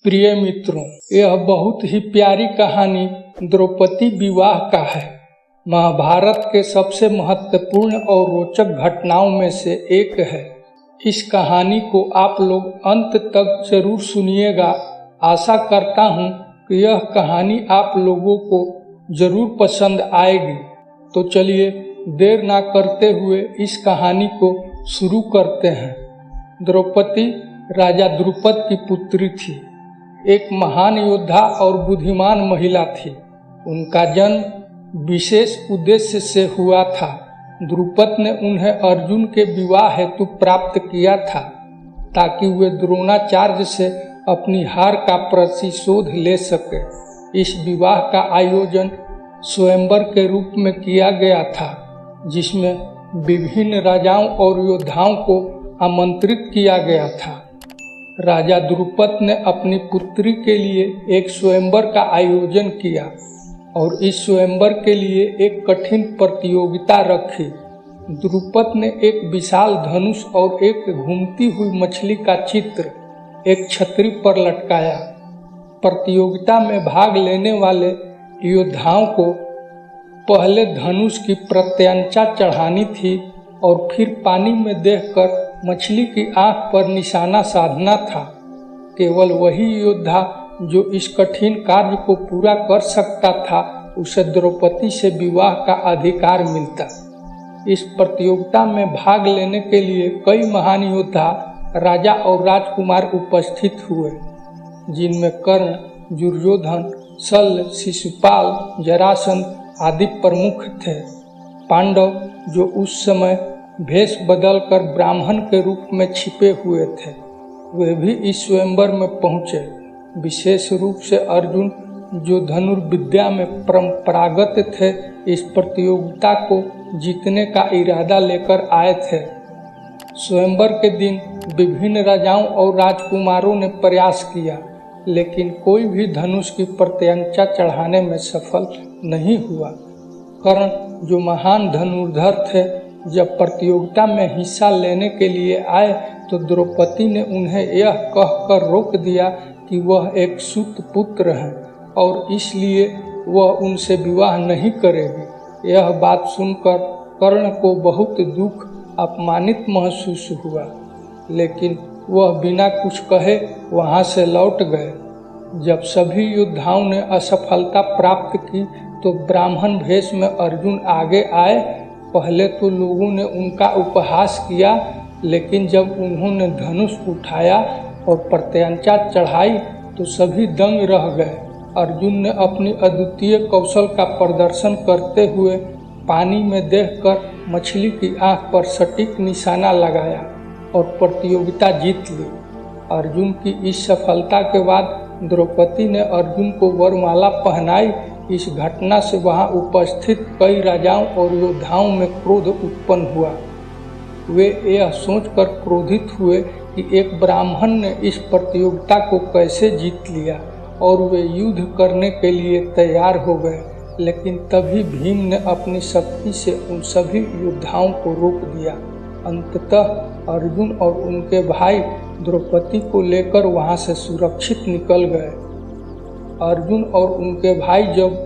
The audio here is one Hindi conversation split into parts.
प्रिय मित्रों, यह बहुत ही प्यारी कहानी द्रौपदी विवाह का है। महाभारत के सबसे महत्वपूर्ण और रोचक घटनाओं में से एक है। इस कहानी को आप लोग अंत तक जरूर सुनिएगा। आशा करता हूँ कि यह कहानी आप लोगों को जरूर पसंद आएगी। तो चलिए देर ना करते हुए इस कहानी को शुरू करते हैं। द्रौपदी राजा द्रुपद की पुत्री थी। एक महान योद्धा और बुद्धिमान महिला थी। उनका जन्म विशेष उद्देश्य से हुआ था। द्रुपद ने उन्हें अर्जुन के विवाह हेतु प्राप्त किया था ताकि वे द्रोणाचार्य से अपनी हार का प्रतिशोध ले सके। इस विवाह का आयोजन स्वयंवर के रूप में किया गया था, जिसमें विभिन्न राजाओं और योद्धाओं को आमंत्रित किया गया था। राजा द्रुपद ने अपनी पुत्री के लिए एक स्वयंवर का आयोजन किया और इस स्वयंवर के लिए एक कठिन प्रतियोगिता रखी। द्रुपद ने एक विशाल धनुष और एक घूमती हुई मछली का चित्र एक छतरी पर लटकाया। प्रतियोगिता में भाग लेने वाले योद्धाओं को पहले धनुष की प्रत्यंचा चढ़ानी थी और फिर पानी में देखकर मछली की आंख पर निशाना साधना था। केवल वही योद्धा जो इस कठिन कार्य को पूरा कर सकता था, उसे द्रौपदी से विवाह का अधिकार मिलता। इस प्रतियोगिता में भाग लेने के लिए कई महान योद्धा, राजा और राजकुमार उपस्थित हुए, जिनमें कर्ण, दुर्योधन, शल्य, शिशुपाल, जरासंध आदि प्रमुख थे। पांडव, जो उस समय भेष बदलकर ब्राह्मण के रूप में छिपे हुए थे, वे भी इस स्वयंवर में पहुंचे। विशेष रूप से अर्जुन, जो धनुर्विद्या में परंपरागत थे, इस प्रतियोगिता को जीतने का इरादा लेकर आए थे। स्वयंवर के दिन विभिन्न राजाओं और राजकुमारों ने प्रयास किया, लेकिन कोई भी धनुष की प्रत्यंचा चढ़ाने में सफल नहीं हुआ। कर्ण, जो महान धनुर्धर थे, जब प्रतियोगिता में हिस्सा लेने के लिए आए तो द्रौपदी ने उन्हें यह कहकर रोक दिया कि वह एक सूत पुत्र हैं और इसलिए वह उनसे विवाह नहीं करेगी। यह बात सुनकर कर्ण को बहुत दुख, अपमानित महसूस हुआ, लेकिन वह बिना कुछ कहे वहां से लौट गए। जब सभी योद्धाओं ने असफलता प्राप्त की तो ब्राह्मण वेश में अर्जुन आगे आए। पहले तो लोगों ने उनका उपहास किया, लेकिन जब उन्होंने धनुष उठाया और प्रत्यंचा चढ़ाई तो सभी दंग रह गए। अर्जुन ने अपनी अद्वितीय कौशल का प्रदर्शन करते हुए पानी में देखकर मछली की आंख पर सटीक निशाना लगाया और प्रतियोगिता जीत ली। अर्जुन की इस सफलता के बाद द्रौपदी ने अर्जुन को वरमाला पहनाई। इस घटना से वहां उपस्थित कई राजाओं और योद्धाओं में क्रोध उत्पन्न हुआ। वे यह सोचकर क्रोधित हुए कि एक ब्राह्मण ने इस प्रतियोगिता को कैसे जीत लिया, और वे युद्ध करने के लिए तैयार हो गए। लेकिन तभी भीम ने अपनी शक्ति से उन सभी योद्धाओं को रोक दिया। अंततः अर्जुन और उनके भाई द्रौपदी को लेकर वहां से सुरक्षित निकल गए। अर्जुन और उनके भाई जब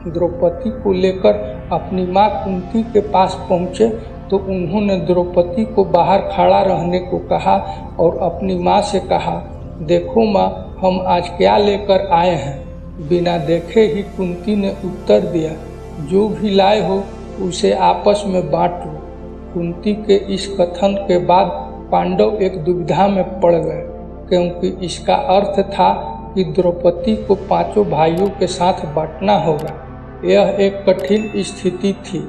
द्रौपदी को लेकर अपनी माँ कुंती के पास पहुँचे तो उन्होंने द्रौपदी को बाहर खड़ा रहने को कहा और अपनी माँ से कहा, देखो माँ, हम आज क्या लेकर आए हैं। बिना देखे ही कुंती ने उत्तर दिया, जो भी लाए हो उसे आपस में बांट लो। कुंती के इस कथन के बाद पांडव एक दुविधा में पड़ गए, क्योंकि इसका अर्थ था कि द्रौपदी को पांचों भाइयों के साथ बांटना होगा। यह एक कठिन स्थिति थी,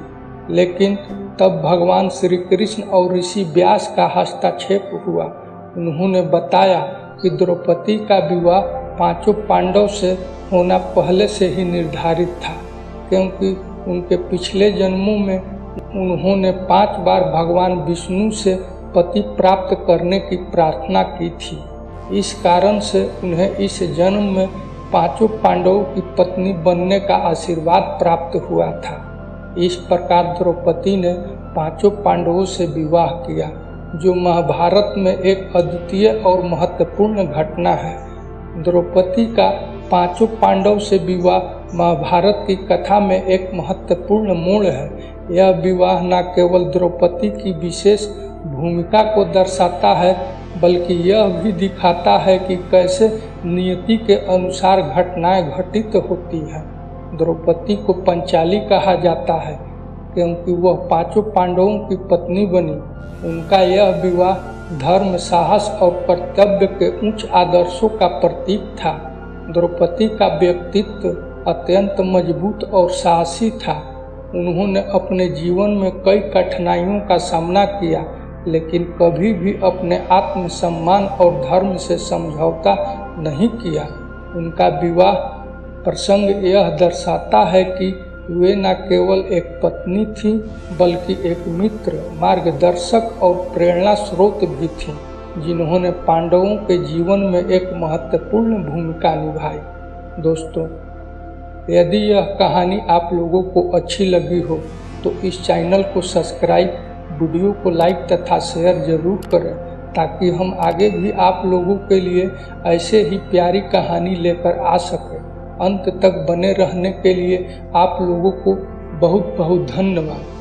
लेकिन तब भगवान श्री कृष्ण और ऋषि व्यास का हस्तक्षेप हुआ। उन्होंने बताया कि द्रौपदी का विवाह पांचों पांडव से होना पहले से ही निर्धारित था, क्योंकि उनके पिछले जन्मों में उन्होंने 5 बार भगवान विष्णु से पति प्राप्त करने की प्रार्थना की थी। इस कारण से उन्हें इस जन्म में पांचों पांडवों की पत्नी बनने का आशीर्वाद प्राप्त हुआ था। इस प्रकार द्रौपदी ने पांचों पांडवों से विवाह किया, जो महाभारत में एक अद्वितीय और महत्वपूर्ण घटना है। द्रौपदी का पांचों पांडव से विवाह महाभारत की कथा में एक महत्वपूर्ण मोड़ है। यह विवाह न केवल द्रौपदी की विशेष भूमिका को दर्शाता है, बल्कि यह भी दिखाता है कि कैसे नियति के अनुसार घटनाएं घटित होती हैं। द्रौपदी को पंचाली कहा जाता है क्योंकि वह पांचों पांडवों की पत्नी बनी। उनका यह विवाह धर्म, साहस और कर्तव्य के उच्च आदर्शों का प्रतीक था। द्रौपदी का व्यक्तित्व अत्यंत मजबूत और साहसी था। उन्होंने अपने जीवन में कई कठिनाइयों का सामना किया, लेकिन कभी भी अपने आत्मसम्मान और धर्म से समझौता नहीं किया। उनका विवाह प्रसंग यह दर्शाता है कि वे न केवल एक पत्नी थी, बल्कि एक मित्र, मार्गदर्शक और प्रेरणा स्रोत भी थीं, जिन्होंने पांडवों के जीवन में एक महत्वपूर्ण भूमिका निभाई। दोस्तों, यदि यह कहानी आप लोगों को अच्छी लगी हो तो इस चैनल को सब्सक्राइब, वीडियो को लाइक तथा शेयर जरूर करें, ताकि हम आगे भी आप लोगों के लिए ऐसे ही प्यारी कहानी लेकर आ सकें। अंत तक बने रहने के लिए आप लोगों को बहुत बहुत धन्यवाद।